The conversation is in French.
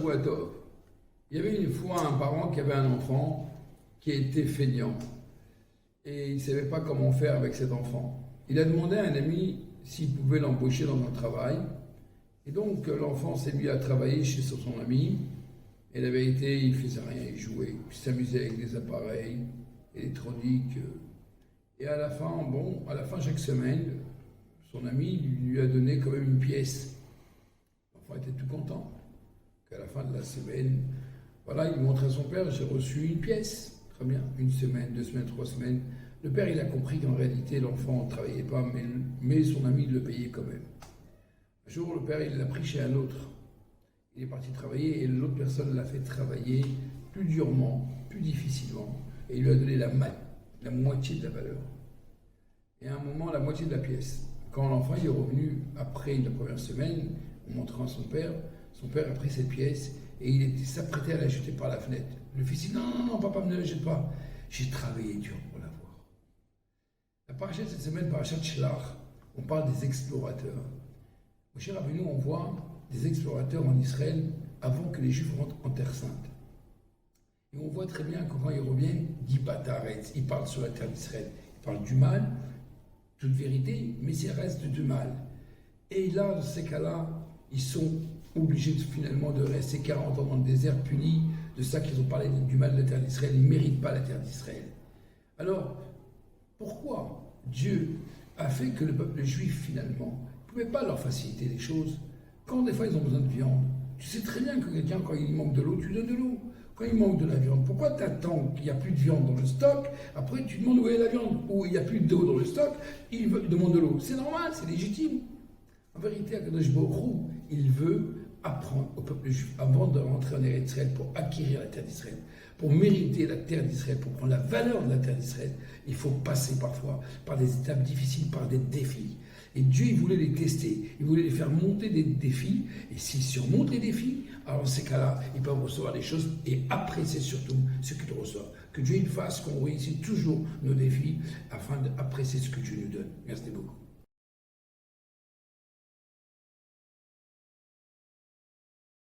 Shavuatov. Il y avait une fois un parent qui avait un enfant qui était feignant et il ne savait pas comment faire avec cet enfant. Il a demandé à un ami s'il pouvait l'embaucher dans un travail. Et donc l'enfant s'est mis à travailler chez son ami. Et la vérité, il faisait rien, il jouait, il s'amusait avec des appareils électroniques. Et à la fin, chaque semaine, son ami lui a donné quand même une pièce. L'enfant était tout content. Qu'à la fin de la semaine, voilà, il montrait à son père, j'ai reçu une pièce. Très bien, une semaine, 2 semaines, 3 semaines. Le père, il a compris qu'en réalité, l'enfant ne travaillait pas, mais son ami le payait quand même. Un jour, le père, il l'a pris chez un autre. Il est parti travailler et l'autre personne l'a fait travailler plus durement, plus difficilement. Et il lui a donné la moitié de la valeur. Et à un moment, la moitié de la pièce. Quand l'enfant est revenu après la première semaine, en montrant à son père a pris cette pièce et il s'apprêtait à la jeter par la fenêtre. Le fils dit non, papa, ne la jette pas. J'ai travaillé dur pour l'avoir. La paracha de cette semaine, paracha de Shlach, on parle des explorateurs. Mon cher Rabbeinu, on voit des explorateurs en Israël avant que les Juifs rentrent en Terre Sainte. Et on voit très bien que quand ils reviennent, ils parlent sur la terre d'Israël. Ils parlent du mal, toute vérité, mais c'est reste du mal. Et là, dans ces cas-là, ils sont obligés finalement de rester 40 ans dans le désert, punis de ça qu'ils ont parlé du mal de la terre d'Israël. Ils ne méritent pas la terre d'Israël. Alors, pourquoi Dieu a fait que le peuple juif, finalement, ne pouvait pas leur faciliter les choses? Quand des fois ils ont besoin de viande, tu sais très bien que quelqu'un, quand il manque de l'eau, tu lui donnes de l'eau. Quand il manque de la viande, pourquoi tu attends qu'il n'y a plus de viande dans le stock? Après, tu demandes où est la viande, ou il n'y a plus d'eau dans le stock, il demande de l'eau. C'est normal, c'est légitime. En vérité, Akadosh Baruch Hu, il veut apprendre au peuple juif, avant de rentrer en Eretz Israël, pour acquérir la terre d'Israël, pour mériter la terre d'Israël, pour prendre la valeur de la terre d'Israël, il faut passer parfois par des étapes difficiles, par des défis. Et Dieu, il voulait les tester, il voulait les faire monter des défis, et s'ils surmontent les défis, alors dans ces cas-là, ils peuvent recevoir les choses et apprécier surtout ce qu'ils reçoivent. Que Dieu il fasse qu'on réussisse toujours nos défis afin d'apprécier ce que Dieu nous donne. Merci beaucoup.